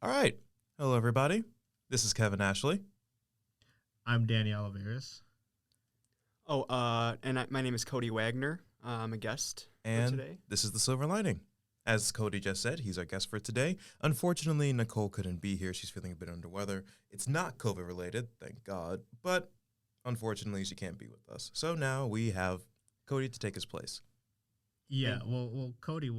All right. Hello, everybody. This is Kevin Ashley. I'm Danny Oliveris. My name is Cody Wagner. I'm a guest for And today. this is The Silver Lining. As Cody just said, he's our guest for today. Unfortunately, Nicole couldn't be here. She's feeling a bit under weather. It's not COVID related, thank God. But unfortunately, she can't be with us. So now we have Cody to take his place. Yeah, well, Cody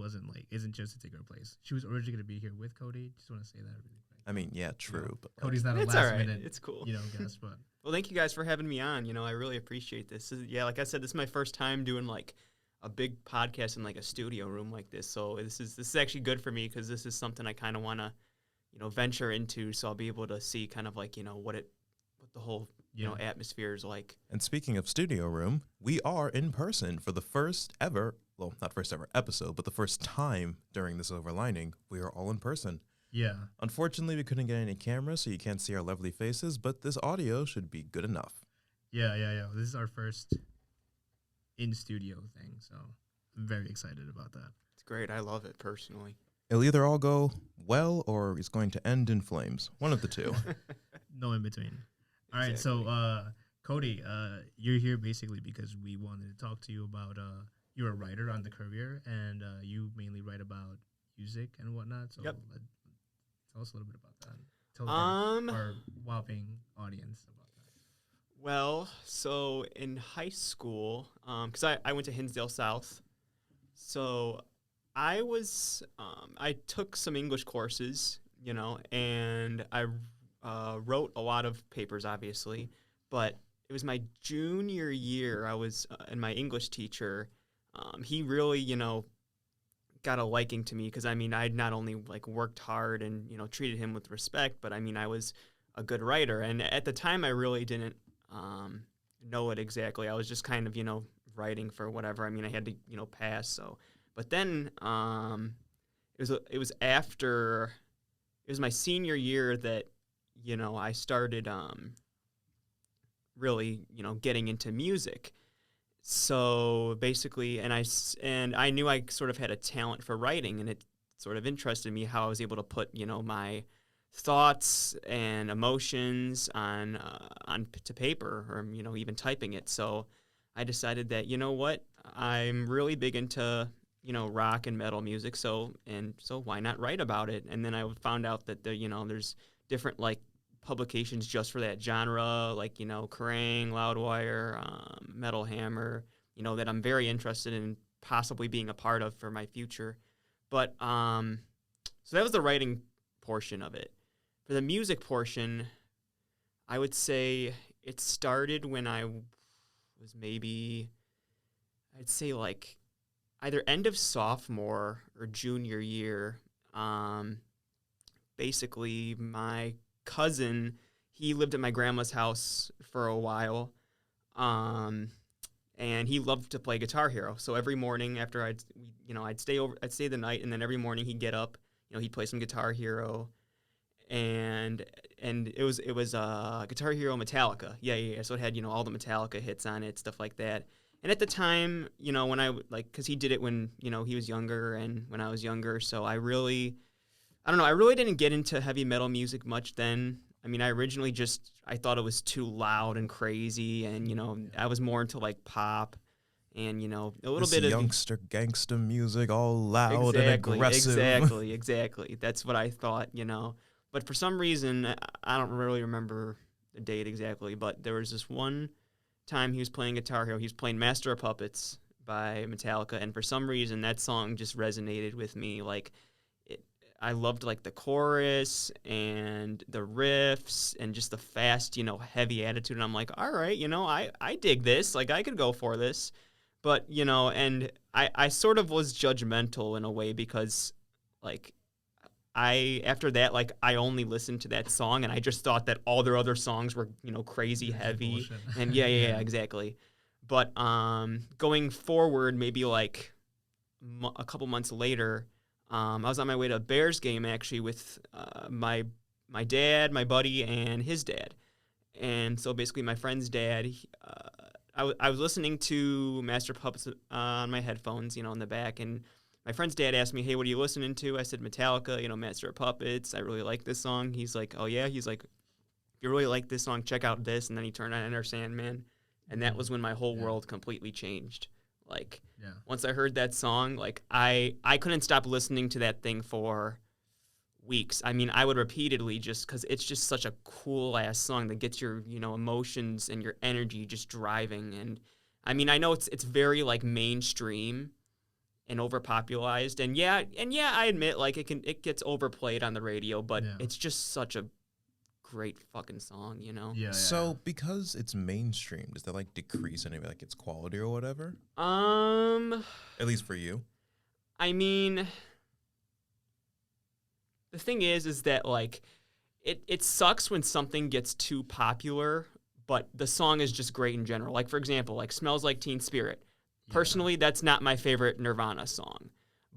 isn't just to take her place. She was originally going to be here with Cody. Just want to say that really quick. I mean, yeah, true. But Cody's not a It's last all right. minute, It's cool. guest, but Well, thank you guys for having me on. I really appreciate this. Like I said, this is my first time doing like a big podcast in like a studio room like this. So this is actually good for me because this is something I kind of want to, venture into. So I'll be able to see kind of like what the whole atmosphere is like. And speaking of studio room, we are in person for the first ever, well, not first ever episode, but the first time during the Silver Lining, we are all in person. yeah. Unfortunately, we couldn't get any cameras, so you can't see our lovely faces, but this audio should be good enough. Yeah. This is our first in-studio thing, so I'm very excited about that. It's great. I love it personally. It'll either all go well or it's going to end in flames. One of the two. No in between. All right, so Cody, you're here basically because we wanted to talk to you about you're a writer on the Courier, and you mainly write about music and whatnot. So Yep. Tell us a little bit about that. Tell our whopping audience about that. Well, so in high school, because I went to Hinsdale South, so I took some English courses, and I wrote a lot of papers, obviously, but it was my junior year. I was, and my English teacher, he really, got a liking to me because, I'd not only like worked hard and, treated him with respect, but I was a good writer. And at the time, I really didn't know it exactly. I was just kind of, writing for whatever. I had to, pass. So, but then it was my senior year that, I started really, getting into music. So basically, and I knew I sort of had a talent for writing, and it sort of interested me how I was able to put, my thoughts and emotions on to paper, or even typing it. So I decided that I'm really big into rock and metal music, so why not write about it? And then I found out that there's different like publications just for that genre, like Kerrang, Loudwire, Metal Hammer, that I'm very interested in possibly being a part of for my future. But so that was the writing portion of it. For the music portion, I would say it started when I was maybe, I'd say like either end of sophomore or junior year. Basically, my cousin, he lived at my grandma's house for a while, and he loved to play Guitar Hero. So every morning after I'd stay the night, and then every morning he'd get up, he'd play some Guitar Hero, and it was Guitar Hero Metallica. Yeah. So it had all the Metallica hits on it, stuff like that. And at the time, when because he did it when he was younger and when I was younger, so I really didn't get into heavy metal music much then. I originally I thought it was too loud and crazy, and I was more into like pop and a little bit of youngster gangster music, all loud and aggressive. Exactly. That's what I thought, But for some reason, I don't really remember the date exactly, but there was this one time he was playing Guitar Hero. He was playing Master of Puppets by Metallica, and for some reason that song just resonated with me. Like I loved like the chorus and the riffs and just the fast, heavy attitude. And I'm like, all right, I dig this. Like I could go for this. But, and I sort of was judgmental in a way because like after that, like I only listened to that song and I just thought that all their other songs were, crazy heavy. And yeah, exactly. But going forward, maybe like a couple months later, I was on my way to a Bears game actually with my dad, my buddy, and his dad. And so basically my friend's dad, I was listening to Master Puppets on my headphones, in the back, and my friend's dad asked me, hey, what are you listening to? I said, Metallica, Master of Puppets. I really like this song. He's like, oh, yeah? He's like, if you really like this song, check out this. And then he turned on Enter Sandman. And that was when my whole world completely changed. Like, once I heard that song, like, I couldn't stop listening to that thing for weeks. I mean, I would repeatedly just because it's just such a cool-ass song that gets your, emotions and your energy just driving. And, I mean, I know it's very, like, mainstream and overpopularized, and I admit like it gets overplayed on the radio, but it's just such a great fucking song, So because it's mainstream, does that like decrease any like its quality or whatever? At least for you. I mean, the thing is that like it sucks when something gets too popular, but the song is just great in general. Like for example, like Smells Like Teen Spirit. Personally, that's not my favorite Nirvana song.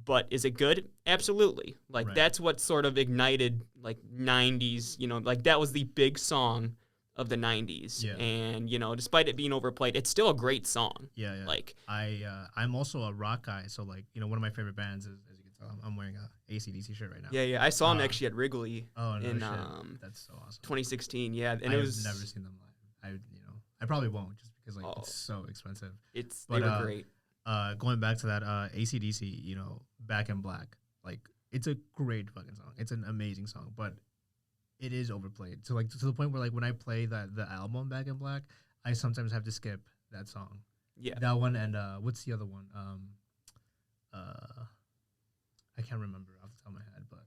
But is it good? Absolutely. Like, that's what sort of ignited, like, 90s, like, that was the big song of the 90s. Yeah. And, despite it being overplayed, it's still a great song. Yeah. Like, I'm also a rock guy, so, like, one of my favorite bands is, as you can tell, I'm wearing a AC/DC shirt right now. Yeah. I saw him actually at Wrigley in that's so awesome. 2016, yeah. And I've never seen them live. I probably won't just because like it's so expensive. They were great. Going back to that AC/DC, Back in Black, like it's a great fucking song. It's an amazing song, but it is overplayed. So like to the point where like when I play the album Back in Black, I sometimes have to skip that song. Yeah. That one and what's the other one? I can't remember off the top of my head, but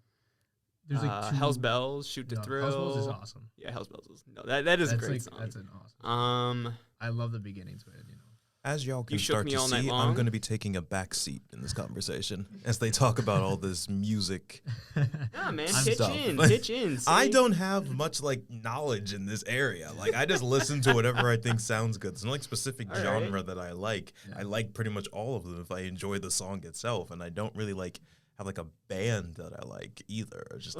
there's like Hell's Bells, Shoot to Thrill. Hell's Bells is awesome. Yeah, Hell's Bells is that is a great song. That's an awesome. I love the beginning to it. As y'all can start to see, I'm going to be taking a back seat in this conversation as they talk about all this music. Yeah, man, pitch in. See? I don't have much like knowledge in this area. Like I just listen to whatever I think sounds good. There's no like specific genre that I like. Yeah. I like pretty much all of them if I enjoy the song itself, and I don't really like have like a band that I like either. It's just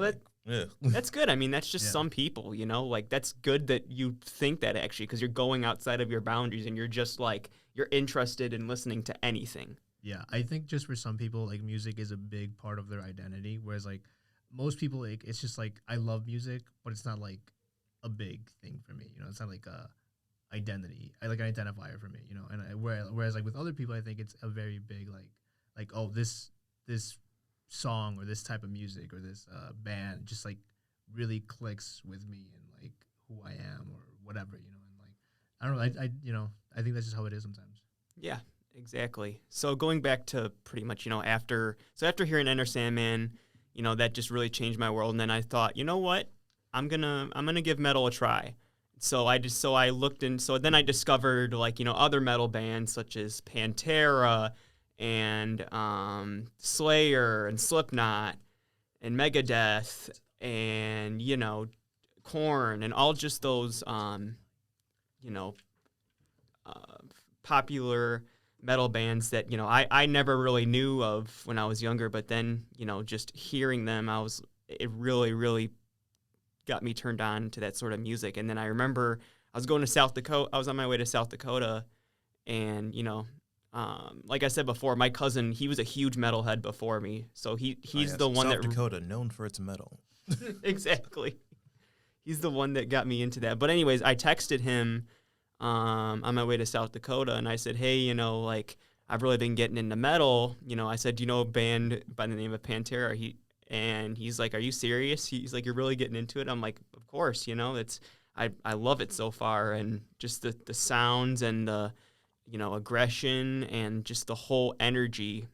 that's good. I mean, that's just some people, like that's good that you think that actually because you're going outside of your boundaries and you're just like you're interested in listening to anything. Yeah, I think just for some people, like music is a big part of their identity, whereas like most people, like it's just like I love music, but it's not like a big thing for me. It's not like a identity. I like an identifier for me. And whereas like with other people, I think it's a very big like oh this song or this type of music or this band just like really clicks with me and like who I am or whatever, and like I don't know, I think that's just how it is sometimes. Yeah, exactly. So going back to pretty much, after hearing Enter Sandman, that just really changed my world. And then I thought, you know what, I'm gonna give metal a try. So I looked and so then I discovered like other metal bands such as Pantera and Slayer and Slipknot and Megadeth and Korn and all just those popular metal bands that I never really knew of when I was younger, but then just hearing them it really got me turned on to that sort of music. And then I remember I was going to South Dakota. I was on my way to South Dakota, and like I said before, my cousin, he was a huge metalhead before me, so he's the one South Dakota known for its metal. Exactly. He's the one that got me into that. But anyways, I texted him on my way to South Dakota, and I said, hey, like I've really been getting into metal. I said, a band by the name of Pantera? He's like, are you serious? He's like, you're really getting into it? I'm like, of course. I love it so far, and just the sounds and the aggression and just the whole energy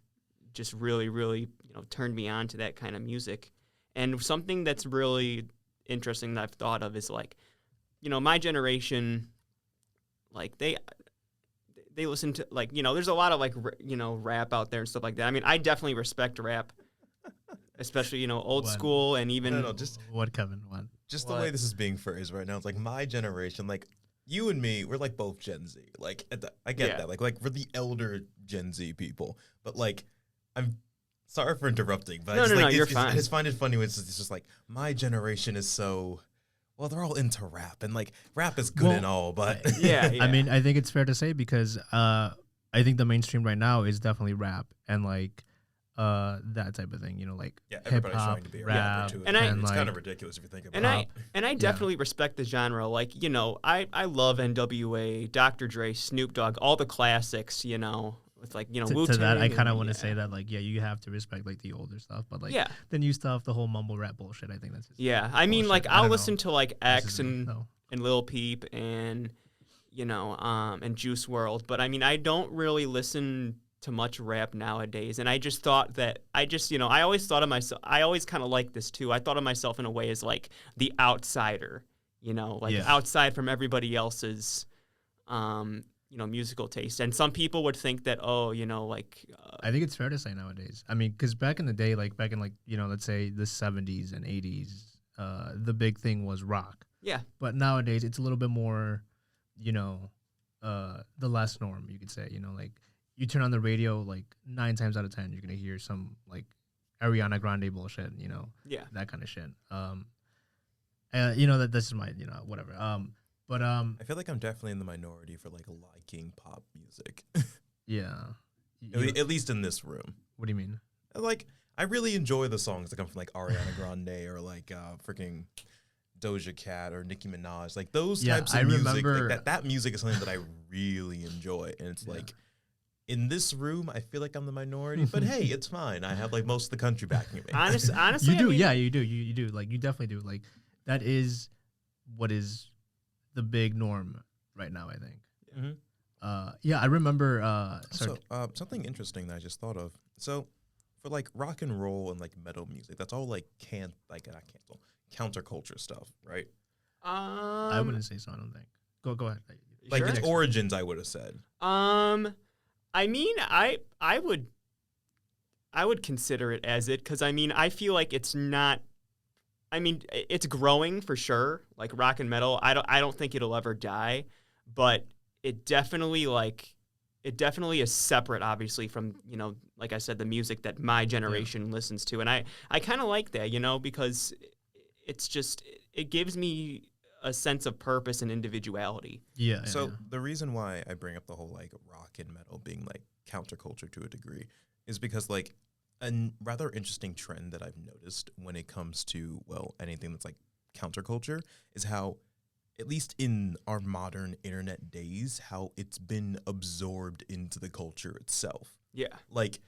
just really turned me on to that kind of music. And something that's really interesting that I've thought of is like, my generation, like they listen to like, there's a lot of like, rap out there and stuff like that. I mean, I definitely respect rap, especially, old school and even. No, just what, Kevin? What? Just the way this is being phrased right now. It's like my generation, like you and me, we're like both Gen Z. Like I get that. Like we're the elder Gen Z people. But like, I'm sorry for interrupting, but no, you're fine. I just find it funny when it's just like my generation is so. Well, they're all into rap, and like rap is good and all, but yeah. I mean, I think it's fair to say because I think the mainstream right now is definitely rap, and like that type of thing, you know, like hip everybody's hop, trying to be a rap, rapper too. And It's like, kind of ridiculous if you think about And it. I definitely respect the genre. Like, you know, I love NWA, Dr. Dre, Snoop Dogg, all the classics, you know, with like, you know, Wu-Tang. To that, I kind of want to yeah. say that, like, yeah, you have to respect like the older stuff, but like Yeah. the new stuff, the whole mumble rap bullshit, I think that's just Yeah, I mean, bullshit. like, I I'll don't listen know. to, like, This X is and, me, though. and Lil Peep and, you know, and Juice WRLD, but I mean, I don't really listen to much rap nowadays, and I just thought that, you know, I always thought of myself, I always kind of like this, too. I thought of myself in a way as, like, the outsider, you know, like, Yeah. outside from everybody else's, you know, musical taste. And some people would think that, oh, you know, like... I think it's fair to say nowadays. I mean, because back in the day, like back in like, you know, let's say the 70s and 80s, the big thing was rock. yeah. But nowadays, it's a little bit more, you know, the less norm, you could say. You know, like you turn on the radio, like 9 times out of 10, you're gonna hear some like Ariana Grande bullshit. You know, Yeah. that kind of shit. You know, that this is my, you know, whatever. But I feel like I'm definitely in the minority for like liking pop music. yeah. At least in this room. What do you mean? Like, I really enjoy the songs that come from like Ariana Grande or like freaking Doja Cat or Nicki Minaj. Like those types of music. remember Like that music is something that I really enjoy. And it's like, in this room, I feel like I'm the minority, but hey, it's fine. I have like most of the country backing me. Honestly, You do, I mean, yeah, you do. You do. Like, you definitely do. Like, that is what is the big norm right now, I think. Mhm. Yeah, I remember. Sorry. So, something interesting that I just thought of. So, for like rock and roll and like metal music, that's all like not cancel, counterculture stuff, right? I wouldn't say so. I don't think. Go ahead. Like Sure. its origins, I would have said. I mean, I would consider it as it, because I mean, I feel like it's not. I mean, it's growing for sure. Like rock and metal, I don't think it'll ever die, but it definitely is separate, obviously, from, you know, like I said, the music that my generation listens to, and I kind of like that, you know, because it's just, it gives me a sense of purpose and individuality. Yeah. So the reason why I bring up the whole like rock and metal being like counterculture to a degree is because like a rather interesting trend that I've noticed when it comes to, well, anything that's like counterculture is how, at least in our modern internet days, how it's been absorbed into the culture itself. Yeah. Like,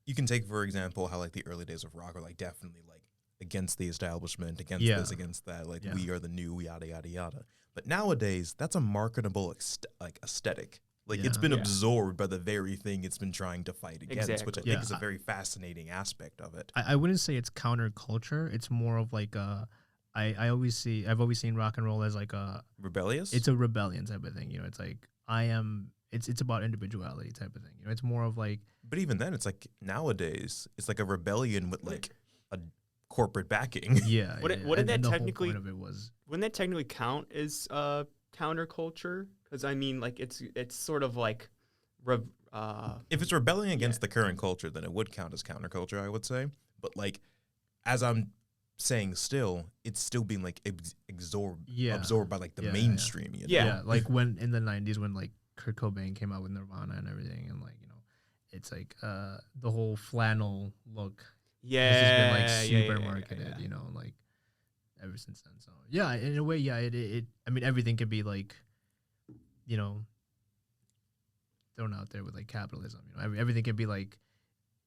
you can take, for example, how like the early days of rock are like definitely like against the establishment, against this, against that, like we are the new, yada, yada, yada. But nowadays, that's a marketable like aesthetic. Like it's been absorbed by the very thing it's been trying to fight against, which I think is a very fascinating aspect of it. I wouldn't say it's counterculture. It's more of like I've always seen rock and roll as like a rebellious. It's a rebellion type of thing. You know, it's like it's about individuality type of thing. You know, it's more of like. But even then, it's like nowadays, it's like a rebellion with like a corporate backing. Yeah. Wouldn't that technically? The whole point of it was. Wouldn't that technically count as counterculture? Because I mean, like it's sort of like. If it's rebelling against the current culture, then it would count as counterculture, I would say. But like, as I'm saying, still, it's still being like absorbed by like the mainstream. You know? Yeah, like when in the 90s when like Kurt Cobain came out with Nirvana and everything, and like, you know, it's like the whole flannel look. Yeah, has just been like super marketed, you know, like ever since then. So yeah, in a way, it I mean, everything could be like, you know, thrown out there with like capitalism. You know, everything can be like.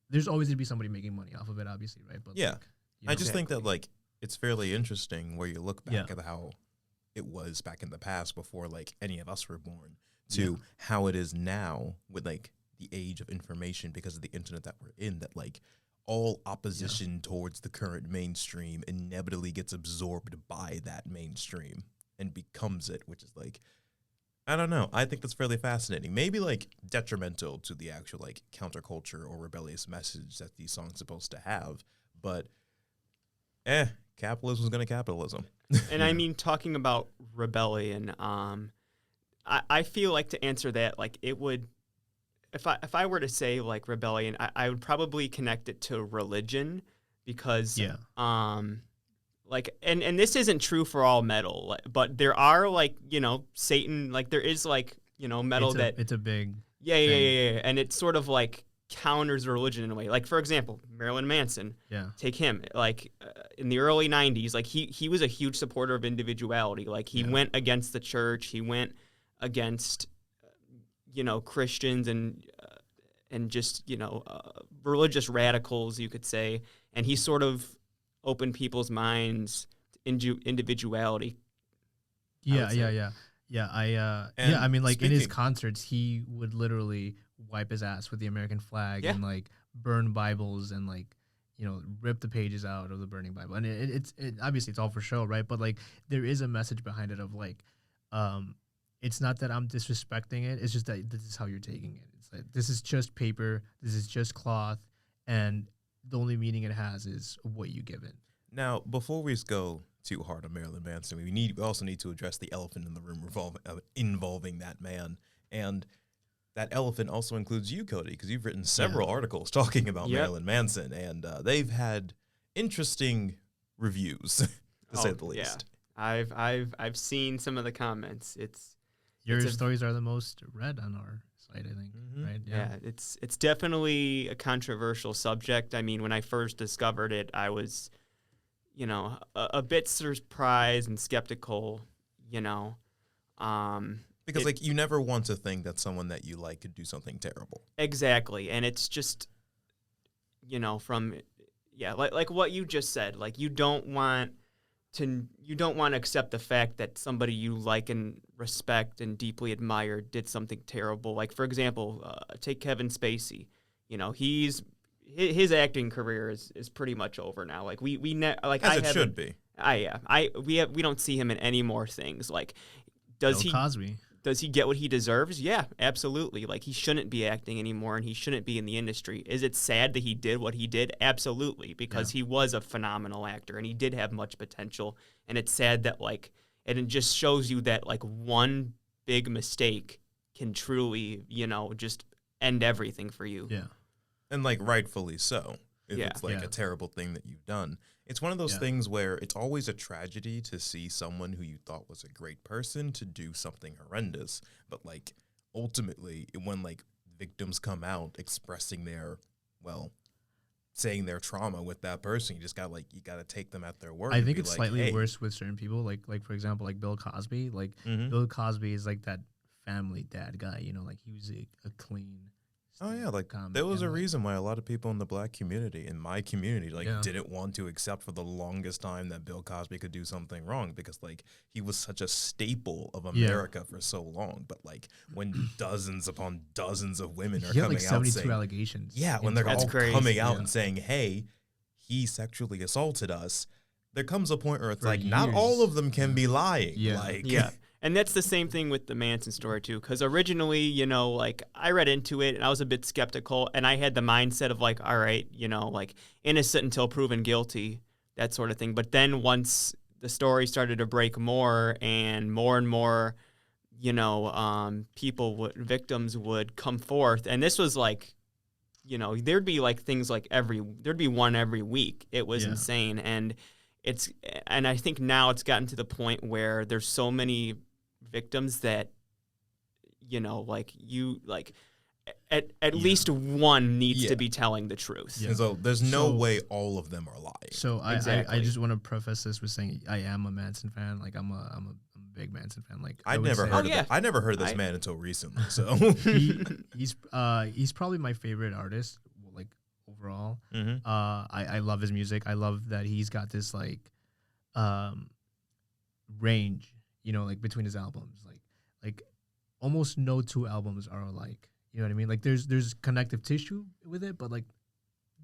There's always going to be somebody making money off of it, obviously, right? But yeah, like, you know, I just think that like it's fairly interesting where you look back at how it was back in the past before like any of us were born to how it is now with like the age of information because of the internet that we're in, that like all opposition towards the current mainstream inevitably gets absorbed by that mainstream and becomes it, which is like, I don't know. I think that's fairly fascinating. Maybe like detrimental to the actual like counterculture or rebellious message that these songs are supposed to have. But capitalism is going to capitalism. And I mean, talking about rebellion, I feel like to answer that, like it would, if I were to say like rebellion, I would probably connect it to religion because like, and this isn't true for all metal, but there are like, you know, Satan, like there is like, you know, metal it's a big yeah, and it sort of like counters religion in a way. Like, for example, Marilyn Manson. Yeah. Take him. Like, in the early 90s, like, he was a huge supporter of individuality. Like, he went against the church. He went against, Christians and just, religious radicals, you could say. And he sort of opened people's minds to individuality. Yeah. I mean, like, in his concerts, he would literally wipe his ass with the American flag and like burn Bibles and like, rip the pages out of the burning Bible. And it's obviously it's all for show, right? But like there is a message behind it of like, it's not that I'm disrespecting it. It's just that this is how you're taking it. It's like, this is just paper. This is just cloth. And the only meaning it has is what you give it. Now, before we go too hard on Marilyn Manson, we also need to address the elephant in the room involving that man. And that elephant also includes you, Cody, because you've written several articles talking about Marilyn Manson, and they've had interesting reviews, to say the least. I've seen some of the comments. Your stories are the most read on our site, I think. Right? Yeah, it's definitely a controversial subject. I mean, when I first discovered it, I was, a bit surprised and skeptical. Because like you never want to think that someone that you like could do something terrible. Exactly, and it's just, like what you just said. Like you don't want to accept the fact that somebody you like and respect and deeply admire did something terrible. Like for example, take Kevin Spacey. His acting career is pretty much over now. Like we should be. We don't see him in any more things. Like Bill Cosby. Does he get what he deserves? Yeah, absolutely. Like, he shouldn't be acting anymore, and he shouldn't be in the industry. Is it sad that he did what he did? Absolutely, because he was a phenomenal actor, and he did have much potential. And it's sad that, like, and it just shows you that, like, one big mistake can truly, just end everything for you. Yeah. And, like, rightfully so, if it's, like, a terrible thing that you've done. It's one of those things where it's always a tragedy to see someone who you thought was a great person to do something horrendous. But, like, ultimately, when, like, victims come out expressing saying their trauma with that person, you got to take them at their word. I think it's slightly worse with certain people. Like, for example, like Bill Cosby. Like, Bill Cosby is, like, that family dad guy, like, he was a clean... Oh, yeah, like, there was a reason why a lot of people in the black community, in my community, didn't want to accept for the longest time that Bill Cosby could do something wrong because, like, he was such a staple of America for so long. But, like, when dozens upon dozens of women are coming out 72 saying... allegations. Yeah, when they're all coming out and saying, hey, he sexually assaulted us, there comes a point where it's like, not all of them can be lying. Yeah. And that's the same thing with the Manson story, too, because originally, like, I read into it, and I was a bit skeptical, and I had the mindset of, like, all right, like, innocent until proven guilty, that sort of thing. But then once the story started to break more and more, victims would come forth, and this was, like, there'd be, like, things like there'd be one every week. It was insane, and I think now it's gotten to the point where there's so many victims that at least one needs to be telling the truth. And so there's no way all of them are lying. So I just want to preface this with saying I am a Manson fan. Like I'm a big Manson fan. Like I never heard of this man until recently. So he's probably my favorite artist, like overall. I love his music. I love that he's got this like range, like between his albums. Like almost no two albums are alike. You know what I mean? Like there's connective tissue with it, but like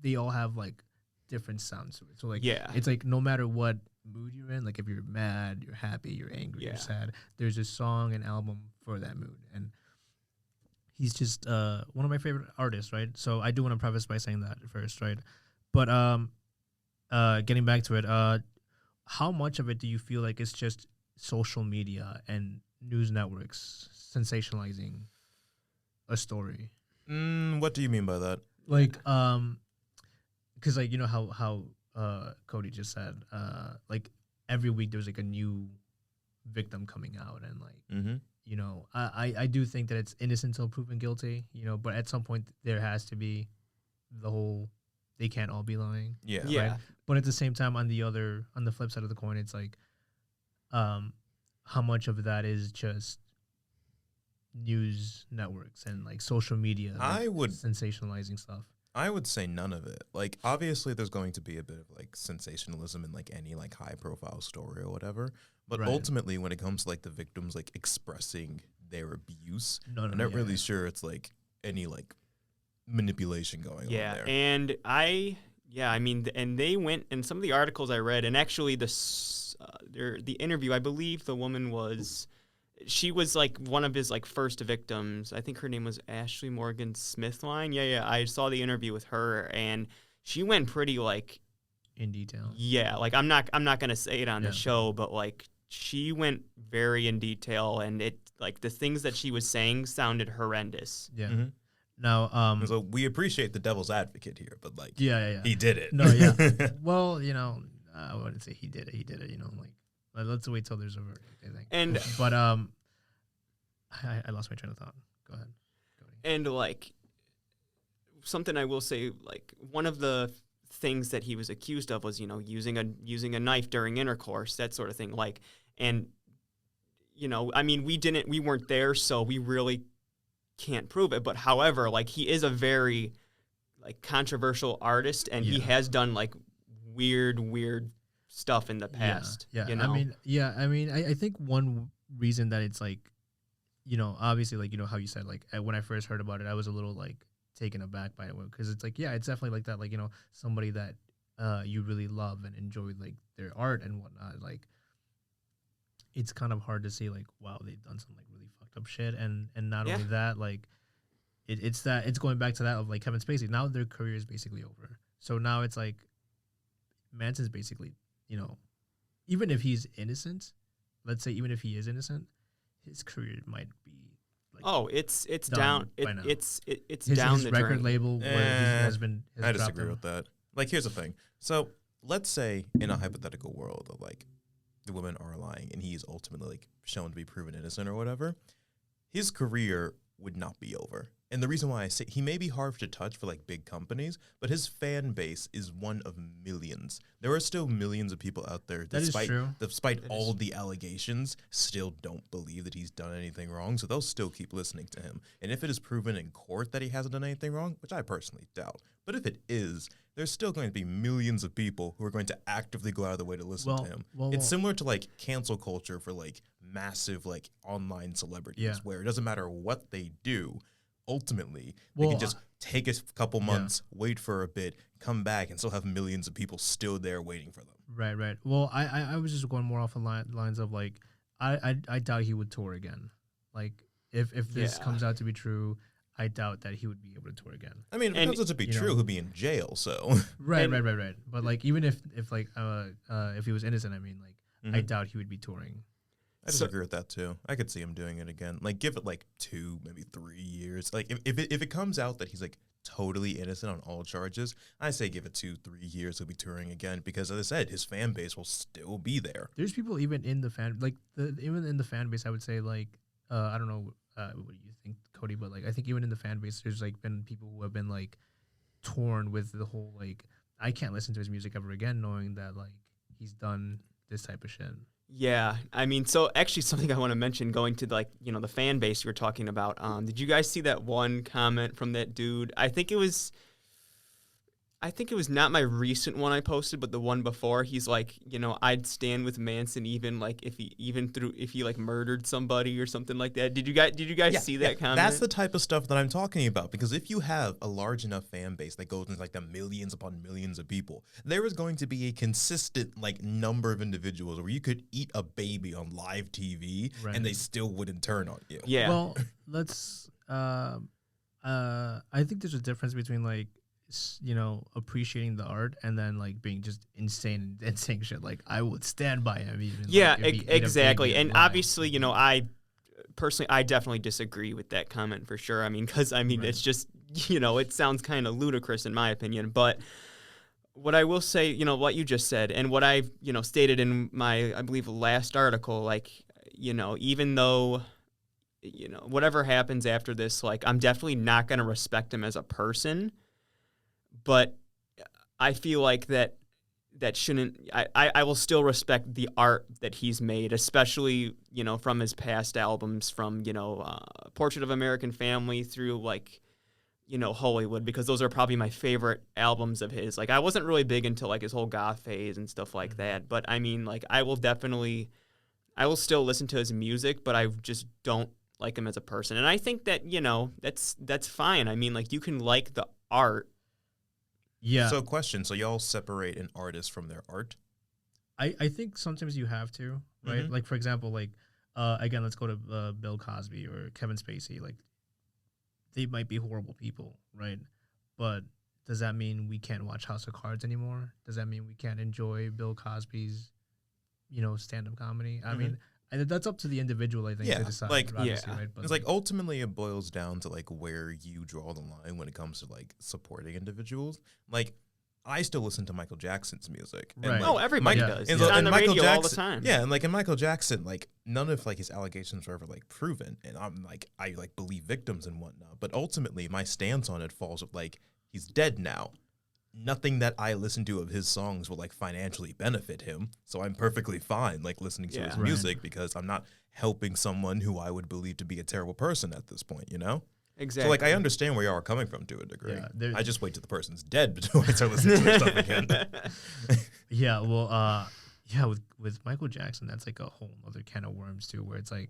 they all have like different sounds to it. So like it's like no matter what mood you're in, like if you're mad, you're happy, you're angry, you're sad, there's a song and album for that mood. And he's just one of my favorite artists, right? So I do want to preface by saying that first, right? But getting back to it, how much of it do you feel like it's just social media and news networks sensationalizing a story? What do you mean by that? Like, because like how Cody just said, like every week there's like a new victim coming out, and like I do think that it's innocent until proven guilty, but at some point there has to be the whole they can't all be lying. Yeah. Yeah. Right? But at the same time, on the flip side of the coin, it's like, how much of that is just news networks and like social media, like, I would sensationalizing stuff. I would say none of it. Like, obviously, there's going to be a bit of like sensationalism in like any like high profile story or whatever. But Right. ultimately, when it comes to like the victims like expressing their abuse, No, I'm not really sure it's like any like manipulation going on Yeah, there. and I mean, and they went, and some of the articles I read, and actually the interview, I believe the woman she was like one of his like first victims. I think her name was Ashley Morgan Smithline. Yeah, I saw the interview with her, and she went pretty like in detail. Yeah, like I'm not gonna say it on Yeah. the show, but like she went very in detail, and it like the things that she was saying sounded horrendous. Yeah. Mhm. Now, And so we appreciate the devil's advocate here, but like yeah. he did it. No, yeah. Well, you know, I wouldn't say he did it. He did it. You know, like let's wait till there's a verdict, I think. And But I lost my train of thought. Go ahead, Cody. and like something I will say, like one of the things that he was accused of was, you know, using a knife during intercourse, that sort of thing. Like, and you know, I mean, we weren't there, so we really can't prove it. But however, like he is a very like controversial artist, and he Yeah. has done like weird stuff in the past. Yeah. You know? I mean, I think one reason that it's like, you know, obviously, like, you know, how you said, like, when I first heard about it, I was a little, like, taken aback by it, because it's like, yeah, it's definitely like that, like, you know, somebody that you really love and enjoy, like, their art and whatnot, like, it's kind of hard to see, like, wow, they've done some, like, really fucked up shit, and not Yeah. only that, like, it's going back to that of, like, Kevin Spacey. Now their career is basically over. So now it's like, Manson's basically, you know, even if he's innocent, let's say even if he is innocent, his career might be like, oh, it's done down. by now. It's his, down his the record drain. label where has been has I dropped disagree him. with that. Like, here's the thing. So let's say in a hypothetical world of like the women are lying and he's ultimately like shown to be proven innocent or whatever, his career would not be over. And the reason why I say he may be hard to touch for like big companies, but his fan base is one of millions. There are still millions of people out there, That is true. despite That all is- the allegations, still don't believe that he's done anything wrong. So they'll still keep listening to him. And if it is proven in court that he hasn't done anything wrong, which I personally doubt, but if it is, there's still going to be millions of people who are going to actively go out of the way to listen to him. It's similar to like cancel culture for like massive like online celebrities, Yeah. where it doesn't matter what they do. Ultimately, they Well, can just take a couple months, wait for a bit, come back, and still have millions of people still there waiting for them. Right. Well, I was just going more off the lines of like, I doubt he would tour again. Like, if this Yeah. comes out to be true, I doubt that he would be able to tour again. I mean, if it And, comes out to be you true, know- he'll be in jail. So Right. And- Right. But like, even if like if he was innocent, I mean, like, I doubt he would be touring. I disagree with that too. I could see him doing it again. Like, give it like 2, maybe 3 years. Like, if it comes out that he's like totally innocent on all charges, I say give it 2-3 years. He'll be touring again because, as I said, his fan base will still be there. There's people even in the fan, like even in the fan base, I would say like, I don't know what do you think, Cody, but like I think even in the fan base, there's like been people who have been like torn with the whole like, I can't listen to his music ever again, knowing that like he's done this type of shit. Yeah, I mean, so actually something I want to mention, going to like, you know, the fan base you were talking about. Did you guys see that one comment from that dude? I think it was not my recent one I posted, but the one before. He's like, you know, I'd stand with Manson even like if he like murdered somebody or something like that. Did you guys see that comment? That's the type of stuff that I'm talking about. Because if you have a large enough fan base that goes into like the millions upon millions of people, there is going to be a consistent like number of individuals where you could eat a baby on live TV Right. and they still wouldn't turn on you. Yeah. Well, let's. I think there's a difference between like, you know, appreciating the art and then like being just insane and saying shit like I would stand by him. Even, yeah, like, if he ate a exactly. baby And alive. obviously, you know, I definitely disagree with that comment for sure. I mean, because Right. it's just, you know, it sounds kind of ludicrous in my opinion. But what I will say, you know, what you just said and what I've, you know, stated in my, I believe, last article, like, you know, even though, you know, whatever happens after this, like, I'm definitely not going to respect him as a person. but I feel like that shouldn't. I will still respect the art that he's made, especially from his past albums, from Portrait of American Family through like Hollywood, because those are probably my favorite albums of his. Like I wasn't really big into like his whole goth phase and stuff like that, but I mean like I will still listen to his music, but I just don't like him as a person. And I think that that's fine. I mean like you can like the art. Yeah. So question, so y'all separate an artist from their art? I think sometimes you have to, right? Mm-hmm. Like for example, like again, let's go to Bill Cosby or Kevin Spacey. Like they might be horrible people, right? But does that mean we can't watch House of Cards anymore? Does that mean we can't enjoy Bill Cosby's, stand-up comedy? I mean, that's up to the individual, I think, to decide. Like, right? But it's like ultimately it boils down to like where you draw the line when it comes to like supporting individuals. Like, I still listen to Michael Jackson's music. Right. And, like, everybody does. It's and on the Michael radio Jackson, all the time. Yeah, and like in Michael Jackson, like none of like his allegations were ever like proven, and I believe victims and whatnot. But ultimately, my stance on it falls with like he's dead now. Nothing that I listen to of his songs will like financially benefit him, so I'm perfectly fine like listening to his music because I'm not helping someone who I would believe to be a terrible person at this point, Exactly. So like I understand where you are coming from to a degree. Yeah, I just wait till the person's dead before I start listening to their stuff again. Yeah, well, with Michael Jackson, that's like a whole other can of worms too, where it's like.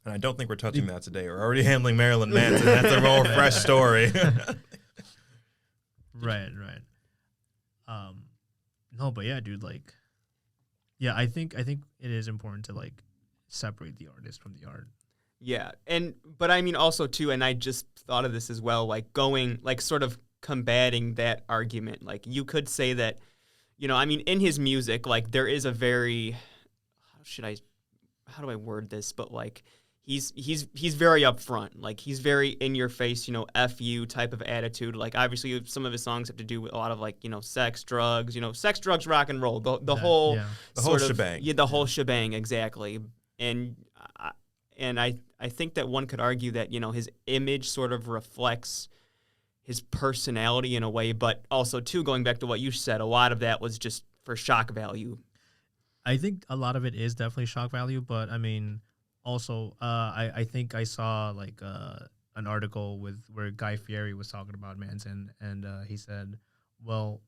And I don't think we're touching that today. We're already handling Marilyn Manson. That's a more fresh story. Right. No, but yeah, dude, like, yeah, I think it is important to like separate the artist from the art. Yeah, but I mean also too, and I just thought of this as well, like going, like sort of combating that argument. Like you could say that, I mean, in his music, like there is a very, how do I word this? But like he's very upfront, like he's very in your face, F you type of attitude. Like obviously some of his songs have to do with a lot of like, sex, drugs, rock and roll, the whole shebang. Yeah, the whole shebang, exactly. And I think that one could argue that, his image sort of reflects his personality in a way, but also, too, going back to what you said, a lot of that was just for shock value. I think a lot of it is definitely shock value, but, I mean, also, I think I saw, like, an article where Guy Fieri was talking about Manson, and he said, well,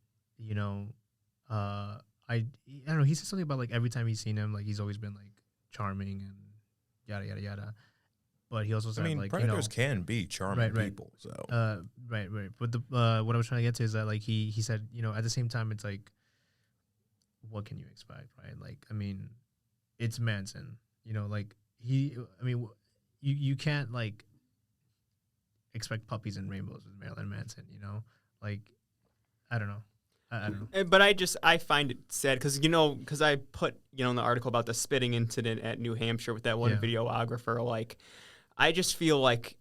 I don't know, he said something about, like, every time he's seen him, like, he's always been, like, charming and yada, yada, yada. But he also said, like, predators can be charming people. So right. But the what I was trying to get to is that, like, he said, at the same time, it's like, what can you expect, right? Like, I mean, it's Manson, like you can't like expect puppies and rainbows with Marilyn Manson, like, I don't know. I don't know. But I find it sad because I put, in the article about the spitting incident at New Hampshire with that one videographer, like, I just feel like,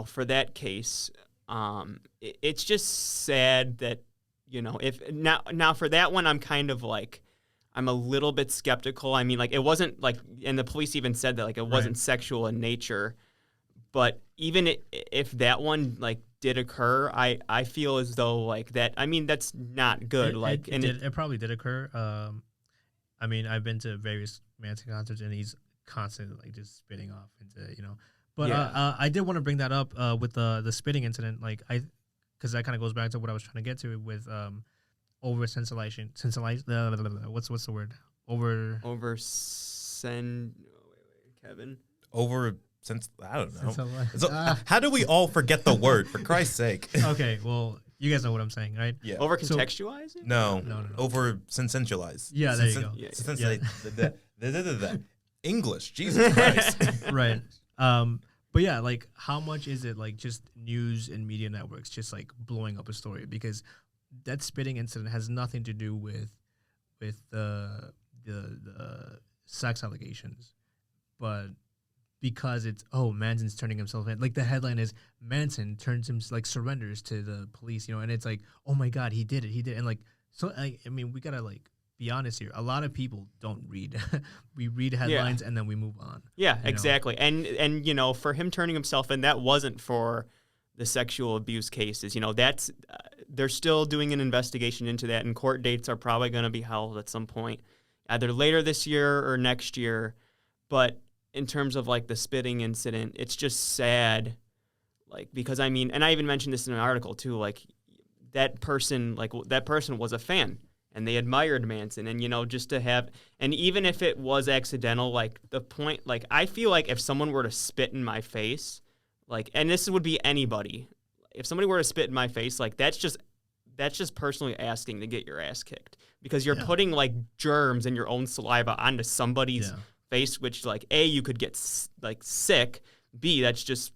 for that case, it's just sad that, if now for that one, I'm kind of like, I'm a little bit skeptical. I mean, like, it wasn't like, and the police even said that, like, it wasn't sexual in nature. But even if that one, like, did occur, I feel as though, like, that, I mean, that's not good. It probably did occur. I mean, I've been to various Manson concerts, and he's constantly, like, just spitting off into, But I did want to bring that up with the spitting incident, like, because that kind of goes back to what I was trying to get to with over sensitization. What's the word? Kevin. I don't know. How do we all forget the word, for Christ's sake? Okay, well, you guys know what I'm saying, right? Yeah. Over contextualize it? No. Over sensationalize. Yeah, there you go. English, Jesus Christ. Right. But yeah, like, how much is it like just news and media networks just like blowing up a story? Because that spitting incident has nothing to do with the sex allegations, but because it's Manson's turning himself in. Like, the headline is Manson turns him, like, surrenders to the police, and it's like, oh my God, he did it, and like, so I mean, we gotta like be honest here. A lot of people don't read. We read headlines and then we move on. Yeah, exactly. And for him turning himself in, that wasn't for the sexual abuse cases. You know, that's they're still doing an investigation into that, and court dates are probably going to be held at some point, either later this year or next year. But in terms of like the spitting incident, it's just sad, like, because I mean, and I even mentioned this in an article too, like that person was a fan and they admired Manson, and, you know, just to have, and even if it was accidental, like the point, like I feel like if someone were to spit in my face, like, and this would be anybody, if somebody were to spit in my face, like that's just personally asking to get your ass kicked, because you're putting like germs and your own saliva onto somebody's face, which like A, you could get like sick, B, that's just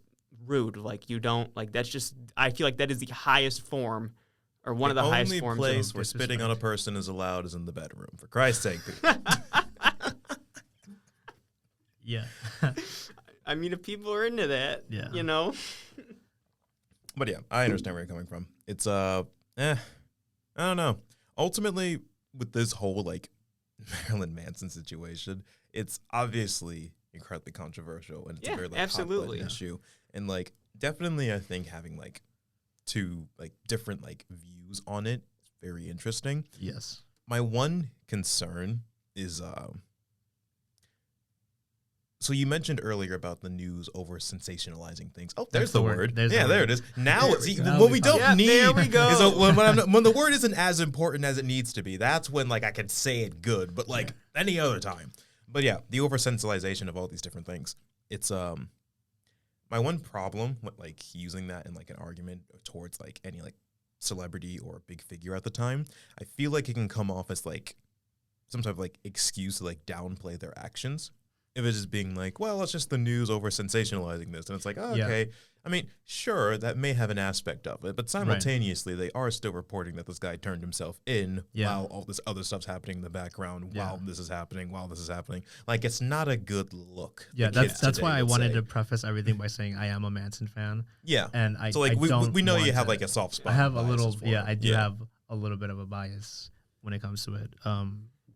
rude. Like you don't, like that's just, I feel like that is the highest form, or one of the highest forms. The only place where spitting on a person is allowed is in the bedroom, for Christ's sake. Yeah. I mean, if people are into that, you know. But yeah, I understand where you're coming from. It's I don't know. Ultimately, with this whole like Marilyn Manson situation, it's obviously incredibly controversial, and it's a very like absolutely hot-button issue. And like definitely, I think having like two like different like views on it is very interesting. Yes. My one concern is so you mentioned earlier about the news over sensationalizing things. Oh, there's the word. There it is. Now it's what we don't need. There we go. Is when the word isn't as important as it needs to be. That's when like I can say it good, but like any other time. But yeah, the oversensitilization of all these different things. It's my one problem with like using that in like an argument towards like any like celebrity or big figure at the time. I feel like it can come off as like some type of like excuse to like downplay their actions. If it's just being like, well, it's just the news over sensationalizing this. And it's like, oh, okay. Yeah. I mean, sure, that may have an aspect of it, but simultaneously, they are still reporting that this guy turned himself in while all this other stuff's happening in the background, while this is happening. Like, it's not a good look. Yeah, that's why I wanted to preface everything by saying I am a Manson fan. Yeah. And so, like, we know you have, like, a soft spot. I have a little, I do have a little bit of a bias when it comes to it.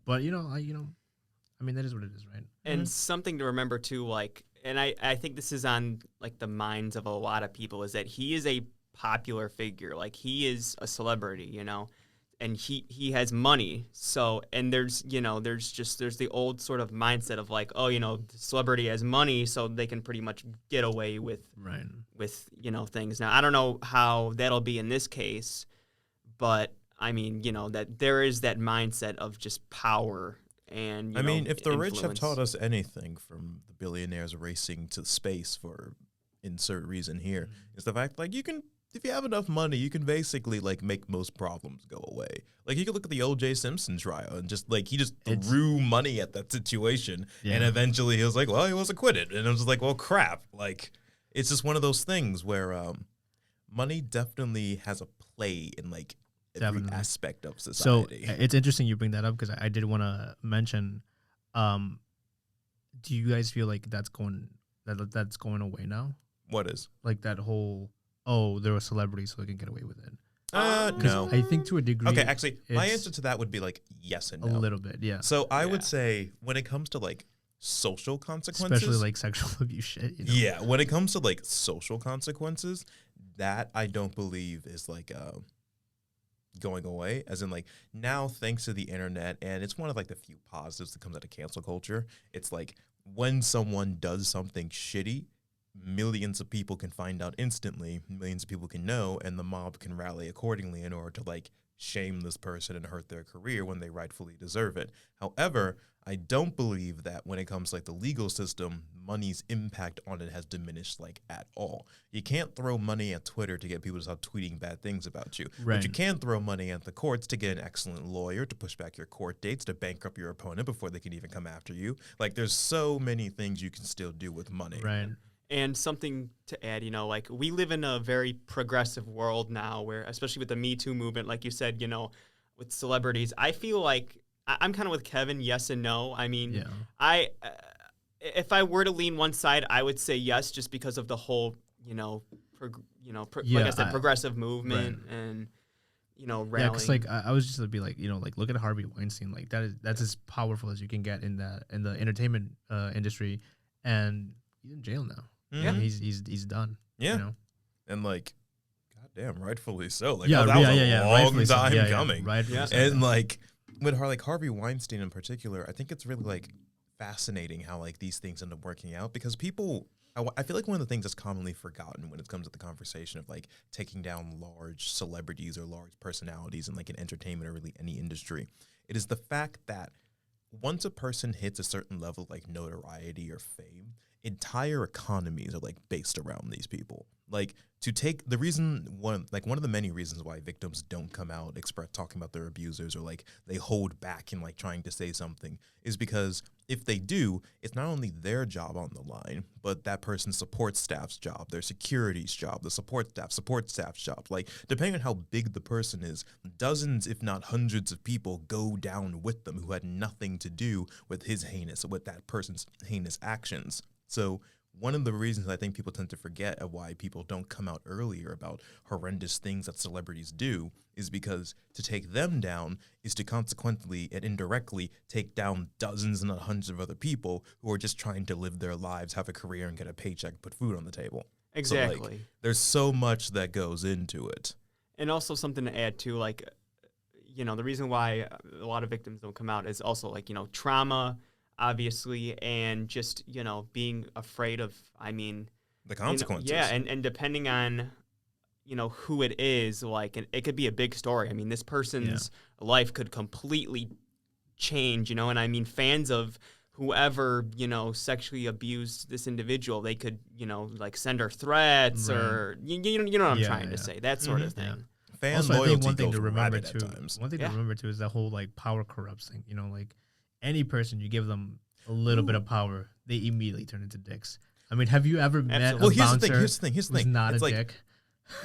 But, I mean, that is what it is, right? And something to remember, too, like, and I think this is on, like, the minds of a lot of people, is that he is a popular figure. Like, he is a celebrity, you know, and he has money. So, and there's the old sort of mindset of, like, oh, the celebrity has money, so they can pretty much get away with things. Now, I don't know how that'll be in this case, but, I mean, that there is that mindset of just power. And, I mean, if the rich have taught us anything, from the billionaires racing to space for insert reason here, is the fact, like, if you have enough money, you can basically, like, make most problems go away. Like, you can look at the O.J. Simpson trial and just, like, he just threw money at that situation, and eventually he was like, well, he was acquitted. And I was just like, well, crap. Like, it's just one of those things where money definitely has a play in, like, every aspect of society. So it's interesting you bring that up, because I did want to mention, do you guys feel like that's going away now? What is? Like that whole, they're a celebrity so they can get away with it. No. I think to a degree. Okay, actually, my answer to that would be like yes and no. A little bit, yeah. So I would say when it comes to like social consequences, especially like sexual abuse shit. Yeah, when it comes to like social consequences, that I don't believe is like going away, as in like now, thanks to the internet, and it's one of like the few positives that comes out of cancel culture. It's like when someone does something shitty, millions of people can find out instantly, millions of people can know, and the mob can rally accordingly in order to like shame this person and hurt their career when they rightfully deserve it. However, I don't believe that when it comes to like the legal system, money's impact on it has diminished like at all. You can't throw money at Twitter to get people to stop tweeting bad things about you. Right. But you can throw money at the courts to get an excellent lawyer, to push back your court dates, to bankrupt your opponent before they can even come after you. Like, there's so many things you can still do with money. Right. And something to add, like we live in a very progressive world now where, especially with the Me Too movement, like you said, with celebrities, I feel like I'm kind of with Kevin, yes and no. I mean, if I were to lean one side, I would say yes, just because of the whole, like I said, progressive movement and, rallying. Yeah, because like I was just to be like, like look at Harvey Weinstein, like that's as powerful as you can get in the entertainment industry, and he's in jail now. Yeah, he's done. Yeah. And like, goddamn, rightfully so. Like, Yeah, that was yeah, a long rightfully so. time Yeah, coming. Rightfully Yeah. so. And like with Harvey Weinstein in particular, I think it's really like fascinating how like these things end up working out because people. I feel like one of the things that's commonly forgotten when it comes to the conversation of like taking down large celebrities or large personalities in like an entertainment or really any industry, it is the fact that once a person hits a certain level of like notoriety or fame, entire economies are like based around these people. Like to take the reason one of the many reasons why victims don't come out express talking about their abusers or like they hold back in like trying to say something is because if they do, it's not only their job on the line, but that person's support staff's job, their security's job, the support staff's job. Like depending on how big the person is, dozens, if not hundreds of people go down with them who had nothing to do with with that person's heinous actions. So one of the reasons I think people tend to forget of why people don't come out earlier about horrendous things that celebrities do is because to take them down is to consequently and indirectly take down dozens and not hundreds of other people who are just trying to live their lives, have a career, and get a paycheck, put food on the table. Exactly. So, like, there's so much that goes into it. And also something to add to, like, the reason why a lot of victims don't come out is also like, trauma, obviously, and just, being afraid of, The consequences. and depending on, who it is, like, it could be a big story. I mean, this person's life could completely change, and fans of whoever, sexually abused this individual, they could, like send her threats or, you know what I'm trying to say, that sort of thing. Fan also, loyalty I think one thing goes to remember rabid too. at times. One thing to remember too is that whole like power corrupts thing. Like any person, you give them a little bit of power, they immediately turn into dicks. I mean, have you ever met a bouncer Here's the thing. who's not it's a like, dick?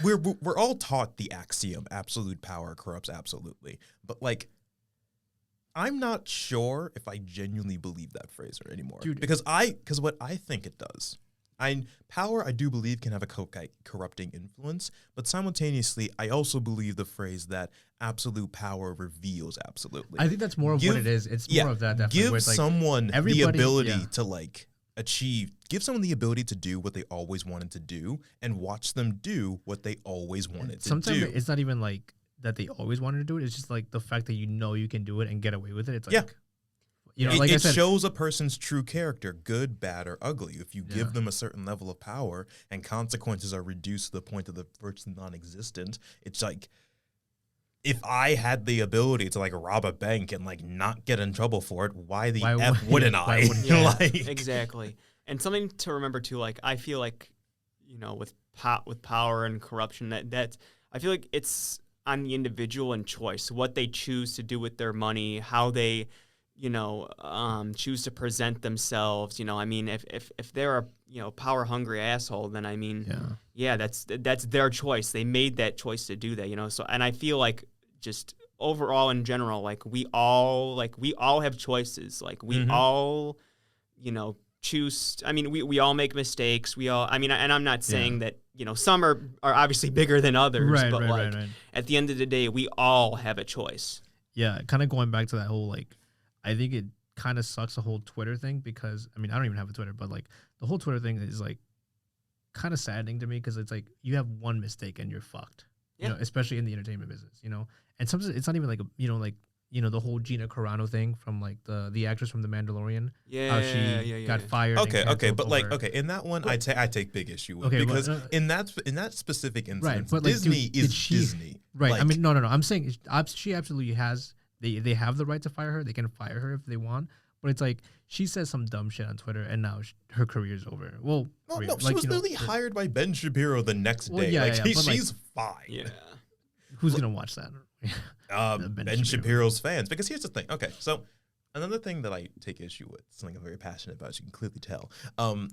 We're all taught the axiom: absolute power corrupts absolutely. But like, I'm not sure if I genuinely believe that phrase anymore. Dude. Because what I think it does. Power, I do believe, can have a corrupting influence, but simultaneously, I also believe the phrase that absolute power reveals absolutely. I think that's more of what it is. It's more of that. Definitely, Give someone the ability to like give someone the ability to do what they always wanted to do and watch them do what they always wanted to do. Sometimes it's not even like that they always wanted to do it. It's just like the fact that you can do it and get away with it. It's like, like I said, shows a person's true character, good, bad, or ugly. If you give them a certain level of power and consequences are reduced to the point that the virtually non-existent, it's like, if I had the ability to like rob a bank and like not get in trouble for it, why wouldn't I? Exactly. And something to remember too, like I feel like, with power and corruption, that I feel like it's on the individual and choice, what they choose to do with their money, how they choose to present themselves. If they're a power hungry asshole, then that's their choice. They made that choice to do that. So, and I feel like just overall in general, like we all have choices. Like we all, choose. We all make mistakes. We all. And I'm not saying that some are obviously bigger than others, but at the end of the day, we all have a choice. Yeah, kind of going back to that whole like. I think it kind of sucks the whole Twitter thing because, I don't even have a Twitter, but like the whole Twitter thing is like kind of saddening to me because it's like you have one mistake and you're fucked, especially in the entertainment business, and sometimes it's not even like, the whole Gina Carano thing from like the actress from The Mandalorian. How she got fired. Okay. But like, in that one, I take big issue with because in that specific instance, but like, Disney is Disney. Right. Like, no. I'm saying she absolutely has. They have the right to fire her. They can fire her if they want. But it's like she says some dumb shit on Twitter, and now her career's over. Well, she was literally hired by Ben Shapiro the next day. She's fine. Yeah. Who's gonna watch that? Ben Shapiro's fans. Because here's the thing. Okay, so another thing that I take issue with, something I'm very passionate about, as you can clearly tell,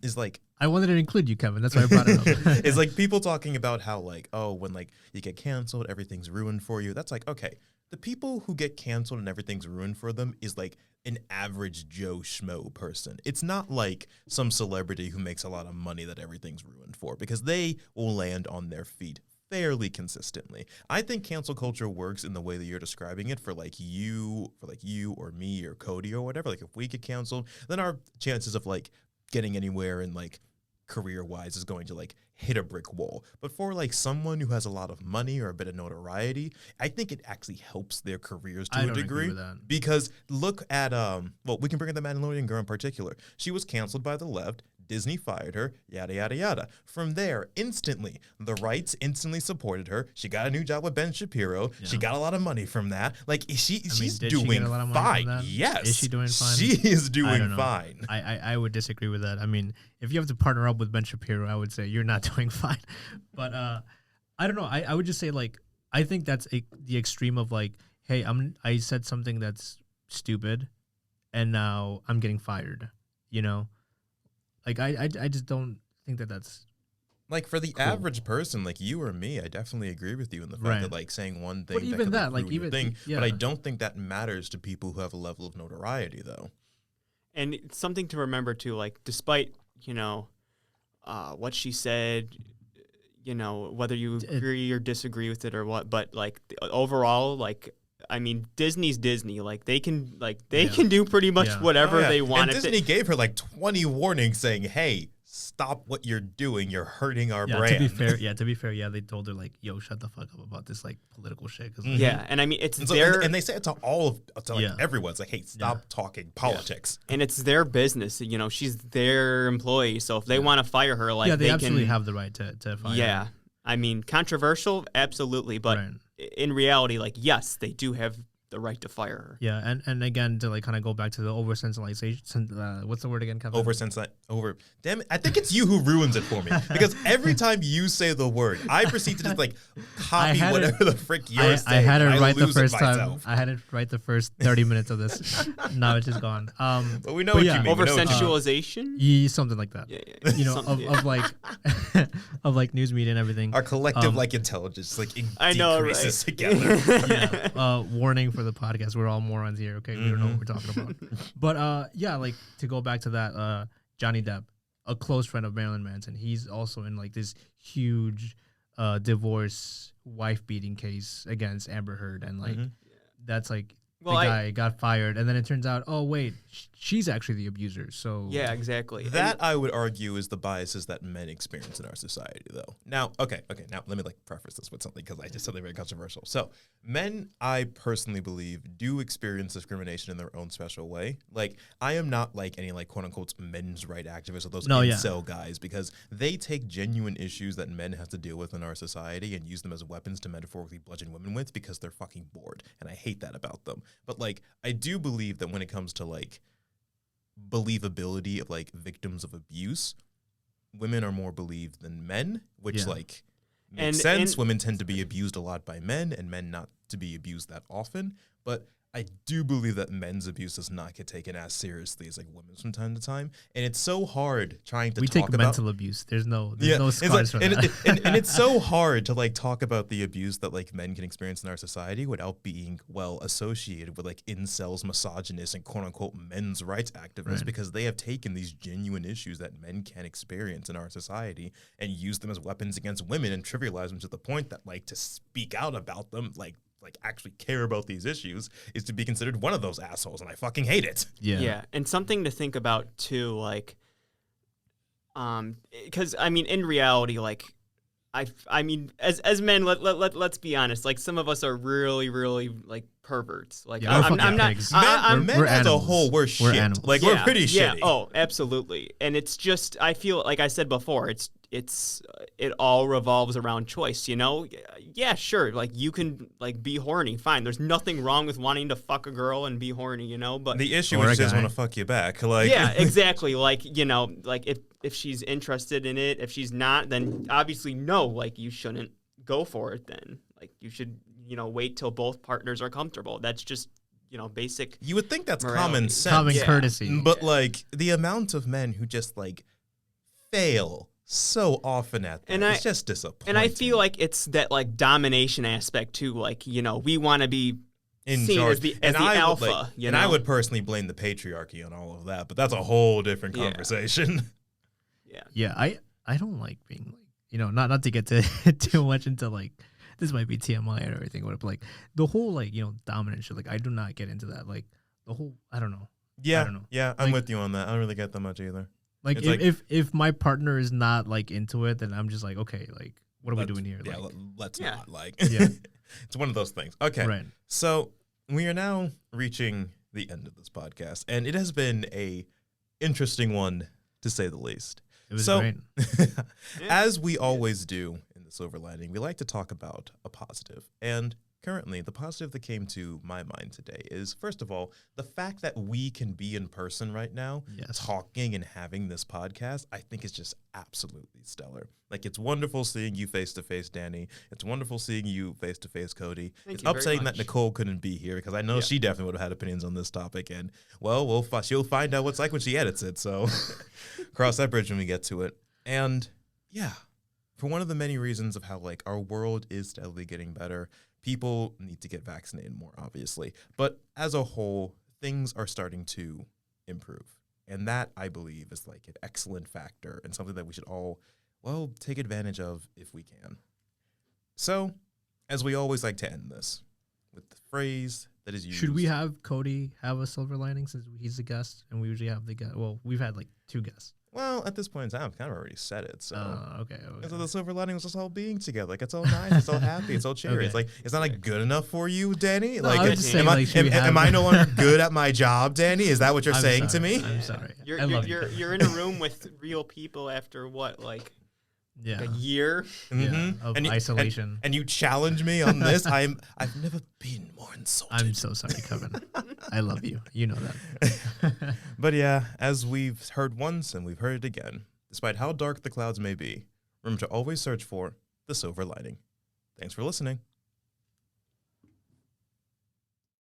is like I wanted to include you, Kevin. That's why I brought it up. It's like people talking about how like, when like you get canceled, everything's ruined for you. That's like, okay. The people who get canceled and everything's ruined for them is like an average Joe Schmo person. It's not like some celebrity who makes a lot of money that everything's ruined for, because they will land on their feet fairly consistently. I think cancel culture works in the way that you're describing it for you or me or Cody or whatever. Like if we get canceled, then our chances of like getting anywhere and like career-wise is going to like hit a brick wall. But for like someone who has a lot of money or a bit of notoriety, I think it actually helps their careers to I a don't agree degree. with that. Because look at well, we can bring in the Mandalorian girl in particular. She was canceled by the left. Disney fired her, yada, yada, yada. From there, instantly, the rights instantly supported her. She got a new job with Ben Shapiro. Yeah. She got a lot of money from that. Like, she's did doing she get a lot of money from fine. that? Yes. Is she doing fine? She is I doing don't know. fine. I would disagree with that. I mean, if you have to partner up with Ben Shapiro, I would say you're not doing fine. But I don't know. I would just say, like, I think that's the extreme of, like, hey, I said something that's stupid, and now I'm getting fired, you know? Like, I just don't think that's Like, for the cool. average person, like you or me, I definitely agree with you in the fact Right. that, like, saying one thing But that even could, that, like, like, ruin your thing. yeah. But I don't think that matters to people who have a level of notoriety, though. And it's something to remember too, like despite what she said, whether you agree or disagree with it or what, but like overall, like I mean, Disney's Disney. Like they can do pretty much whatever they want. And Disney gave her like 20 warnings saying, "Hey, stop what you're doing. You're hurting our brand." To be fair, they told her like, "Yo, shut the fuck up about this like political shit." Cause, and I mean, it's and so, their and they say it to everyone. It's like, "Hey, stop talking politics." and it's their business. She's their employee, so if they want to fire her, like they absolutely can, have the right to fire. Yeah, her. I mean, controversial, absolutely, but in reality, like yes, they do have the right to fire her. Yeah, and again to like kind of go back to the oversensitilization. What's the word again, Kevin? Damn it! I think it's you who ruins it for me because every time you say the word, I proceed to just like copy whatever the frick you're saying. I had it right the first time. Myself. I had it right the first 30 minutes of this. Now it's just gone. But we know what you mean. Oversensualization? Something like that. Yeah. Of like of like news media and everything. Our collective like intelligence like decreases together. Warning for the podcast, we're all morons here. Okay, we don't know what we're talking about. But like to go back to that, Johnny Depp, a close friend of Marilyn Manson, he's also in like this huge divorce wife beating case against Amber Heard, and like that's like the guy got fired, and then it turns out, oh wait, she's actually the abuser. So yeah, exactly. That I would argue is the biases that men experience in our society, though. Now, okay. Now let me like preface this with something because I did something very controversial. So, men, I personally believe, do experience discrimination in their own special way. Like, I am not like any like quote unquote men's right activists or those incel guys because they take genuine issues that men have to deal with in our society and use them as weapons to metaphorically bludgeon women with because they're fucking bored, and I hate that about them. But like, I do believe that when it comes to like believability of like victims of abuse, women are more believed than men, which like makes sense. And women tend to be abused a lot by men and men not to be abused that often. But I do believe that men's abuse does not get taken as seriously as like women's from time to time. And it's so hard trying to talk about mental abuse. There's no scars for that. And it's so hard to like talk about the abuse that like men can experience in our society without being well associated with like incels, misogynists, and quote unquote men's rights activists because they have taken these genuine issues that men can experience in our society and used them as weapons against women and trivialize them to the point that like to speak out about them like actually care about these issues is to be considered one of those assholes, and I fucking hate it. Yeah, and something to think about too, like, because I mean, in reality, like, I mean, as men, let's be honest, like, some of us are really, really like perverts. Like, I'm not. Men as a whole, we're shit. Animals. Like, we're pretty shitty. Yeah. Oh, absolutely. And it's just, I feel like I said before, it all revolves around choice, you know? Yeah, sure. Like, you can like be horny, fine. There's nothing wrong with wanting to fuck a girl and be horny, you know? But the issue is she doesn't want to fuck you back. Like, yeah, exactly. Like, you know, like if she's interested in it, if she's not, then obviously no. Like, you shouldn't go for it. Then, like, you should, you know, wait till both partners are comfortable. That's just, you know, basic. You would think that's morality. common sense, common courtesy. But like the amount of men who just like fail so often at that, it's just disappointing. And I feel like it's that like domination aspect too. Like, you know, we want to be in seen charge. as the alpha. Like, you and know? I would personally blame the patriarchy on all of that, but that's a whole different conversation. Yeah, I don't like being like, you know, not to get to too much into like, this might be TMI and everything, but like the whole like, you know, dominant shit, like I do not get into that. Like the whole, I don't know. Yeah, I'm with you on that. I don't really get that much either. Like It's if my partner is not like into it, then I'm just like, okay, like what are we doing here? Yeah, Like, let's Yeah. not like. Yeah. It's one of those things. Okay, right. so we are now reaching the end of this podcast, and it has been a interesting one to say the least. It was So, great. as we always do in the Silver Lining, we like to talk about a positive. And currently, the positive that came to my mind today is, first of all, the fact that we can be in person right now, Yes. talking and having this podcast, I think is just absolutely stellar. Like, it's wonderful seeing you face to face, Danny. It's wonderful seeing you face to face, Cody. Thank It's you very upsetting that much. Nicole couldn't be here because I know Yeah. she definitely would have had opinions on this topic. And, well, she'll find out what's like when she edits it. So, cross that bridge when we get to it. And, yeah, for one of the many reasons of how, like, our world is steadily getting better, people need to get vaccinated more, obviously. But as a whole, things are starting to improve. And that, I believe, is like an excellent factor and something that we should all, well, take advantage of if we can. So, as we always like to end this, with the phrase that is used. Should we have Cody have a silver lining since he's a guest and we usually have the guest? Well, we've had like 2 guests. Well, at this point in time, I've kind of already said it. So, Okay. and so the silver lining was just all being together. Like, it's all nice. It's all happy. It's all cheery. Okay. It's like, it's not like good enough for you, Danny. No, Like, I was just saying, am, like, should we am have- I no longer good at my job, Danny? Is that what you're I'm saying to sorry. me? I'm sorry. You're I love you're, you. you're in a room with real people after what, like Yeah. a year? Mhm. Of And you- isolation. And you challenge me on this. I've never been more insulted. I'm so sorry, Kevin. I love you. You know that. But yeah, as we've heard once and we've heard it again, despite how dark the clouds may be, remember to always search for the silver lining. Thanks for listening.